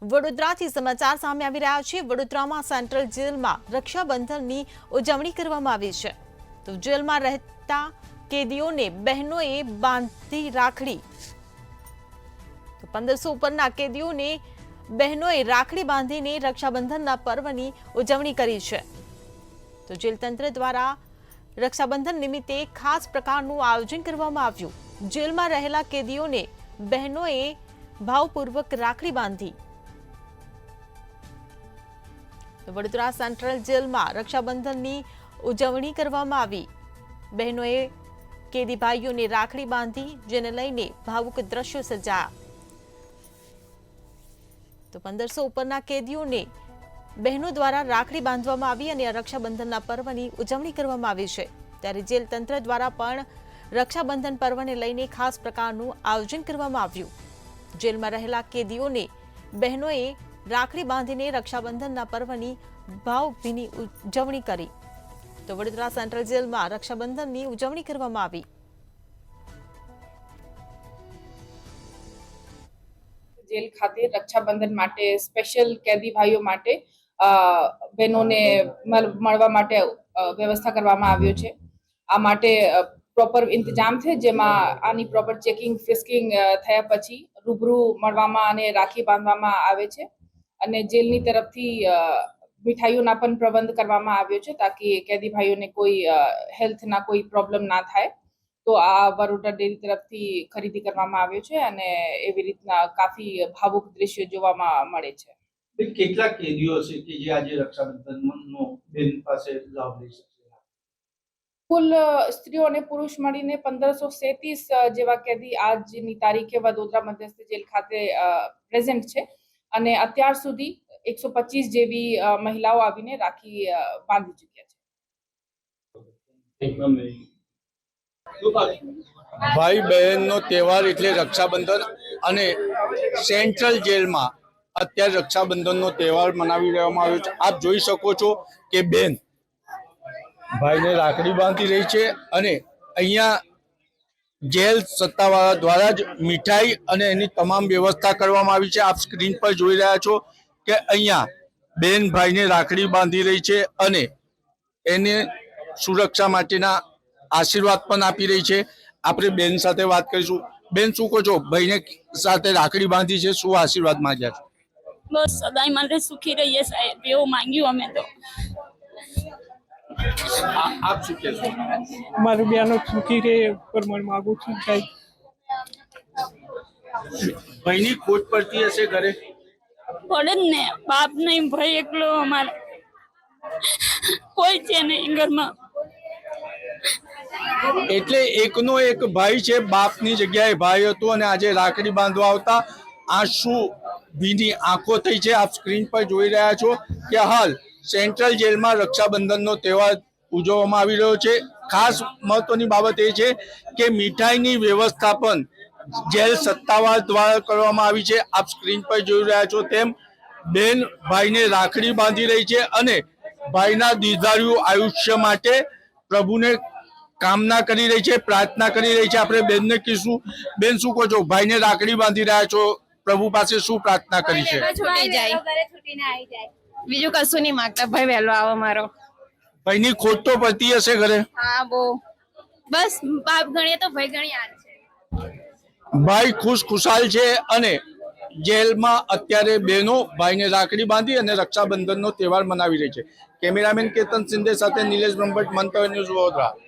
વડોદરાથી સમાચાર સામે આવી રહ્યા છે। વડોદરામાં સેન્ટ્રલ જેલમાં રક્ષાબંધનની ઉજવણી કરવામાં આવી છે। તો જેલમાં રહેતા કેદીઓને બહેનોએ બાંધી રાખડી। તો 1500 ઉપરના કેદીઓને બહેનોએ રાખડી બાંધીને રક્ષાબંધનના પર્વની ઉજવણી કરી છે। તો જેલ તંત્ર દ્વારા રક્ષાબંધન નિમિત્તે ખાસ પ્રકારનું આયોજન કરવામાં આવ્યું। જેલમાં રહેલા કેદીઓને બહેનોએ ભાવપૂર્વક રાખડી બાંધી। તો વડોદરા સેન્ટ્રલ જેલમાં રક્ષાબંધનની ઉજવણી કરવામાં આવી। બહેનોએ કેદી ભાઈઓને રાખડી બાંધી, જેને લઈને ભાવુક દ્રશ્યો સર્જાયા। તો 1500 ઉપરના કેદીઓને બહેનો દ્વારા રાખડી બાંધવામાં આવી અને રક્ષાબંધનના પર્વની ઉજવણી કરવામાં આવી છે। ત્યારે જેલ તંત્ર દ્વારા પણ રક્ષાબંધન પર્વને લઈને ખાસ પ્રકારનું આયોજન કરવામાં આવ્યું। જેલમાં રહેલા કેદીઓને બહેનોએ રાખડી બાંધીને રક્ષાબંધનના પર્વની ભાવભીની ઉજવણી કરી। તો વડોદરા સેન્ટ્રલ જેલમાં રક્ષાબંધનની ઉજવણી કરવામાં આવી। જેલ ખાતે રક્ષાબંધન માટે સ્પેશિયલ કેદી ભાઈઓ માટે બહેનોને મળવા માટે વ્યવસ્થા કરવામાં આવ્યો છે। આ માટે પ્રોપર ઇંતજામ છે, જેમાં આની પ્રોપર ચેકિંગ ફિસ્કિંગ થયા પછી રૂબરૂ મળવામાં અને રાખી બાંધવામાં આવે છે। અને જેલની તરફથી મીઠાઈઓના પણ પ્રબંધ કરવામાં આવ્યો છે, તાકી કેદી ભાઈઓને કોઈ હેલ્થના કોઈ પ્રોબ્લેમ ના થાય। તો આ બરોડા ડેરી તરફથી ખરીદી કરવામાં આવ્યો છે અને એવી રીતના કાફી ભાવુક દ્રશ્યો જોવામાં મળે છે। કેટલા કેદીઓ છે કે જે આજે રક્ષાબંધનનો બેન પાસે લાભ લઈ શકશે? કુલ સ્ત્રીઓ અને પુરુષ મળીને 1537 જેવા કેદી આજની તારીખે વડોદરા મધ્યસ્થ જેલ ખાતે પ્રેઝન્ટ છે અને અત્યાર સુધી 125 જેવી મહિલાઓ આવીને રાખી બાંધી ચૂક્યા છે। ભાઈ બહેનનો તહેવાર એટલે રક્ષાબંધન અને સેન્ટ્રલ જેલમાં અત્યારે રક્ષાબંધનનો તહેવાર મનાવી રહેવામાં આવ્યો છે। આપ જોઈ શકો છો કે બેન ભાઈને રાખડી બાંધી રહી છે અને અહીંયા જેલ સત્તાવાળા દ્વારા જ મીઠાઈ અને એની તમામ વ્યવસ્થા કરવામાં આવી છે। આપ સ્ક્રીન પર જોઈ રહ્યા છો કે અહીંયા બેન ભાઈને રાખડી બાંધી રહી છે અને એને સુરક્ષા માટેના આશીર્વાદ પણ આપી રહી છે। આપણે બેન સાથે વાત કરીશું। બેન, શું કહો છો? ભાઈને સાથે રાખડી બાંધી છે, શું આશીર્વાદ માંગ્યા છે? બસ સદાય માટે સુખી રહીએ સાહેબ, એવું માંગ્યું અમે તો। આપ શું કહેશો? મારું બેનો સુખી રહે પર મને માગું છું સાહેબ। ભાઈની ખોટ પડતી હશે ઘરે? પડે જ ને, બાપ નહીં, ભાઈ એકલો, અમારે કોઈ છે નહીં ઘરમાં। એટલે એકનો એક ભાઈ છે, બાપની જગ્યાએ ભાઈ હતો અને આજે રાખડી બાંધવા આવતા આંસુ ભીની આંખો થઈ છે। આપ સ્ક્રીન પર જોઈ રહ્યા છો કે હાલ સેન્ટ્રલ જેલમાં રક્ષાબંધનનો તહેવાર ઉજવવામાં આવી રહ્યો છે। ખાસ મહત્વની બાબત એ છે કે મીઠાઈની વ્યવસ્થા પણ જેલ સત્તાવાર દ્વારા કરવામાં આવી છે। આપ સ્ક્રીન પર જોઈ રહ્યા છો તેમ બેન ભાઈને રાખડી બાંધી રહી છે અને ભાઈના દીર્ઘાયુ આયુષ્ય માટે પ્રભુને કામના કરી રહી છે, પ્રાર્થના કરી રહી છે। આપણે બેનને કહીશું, બેન શું કહો છો? ભાઈને રાખડી બાંધી રહ્યા છો, પ્રભુ પાસે શું પ્રાર્થના કરી છે? બીજું કશું નહીં માંગતા, ભાઈ વહેલો આવો મારો। ભાઈની ખોટ તો પડતી હશે ઘરે? હા, બહુ, બસ બાપ ગણીએ તો ભાઈ ગણી આ છે। ભાઈ ખુશાલ છે અને જેલમાં અત્યારે બહેનો ભાઈને રાખડી બાંધી અને રક્ષાબંધનનો તહેવાર મનાવી રહી છે। કેમેરામેન કેતન સિંધે સાથે નિલેશ બ્રહ્મભટ્ટ, મંતવ્ય ન્યૂઝ, વડોદરા।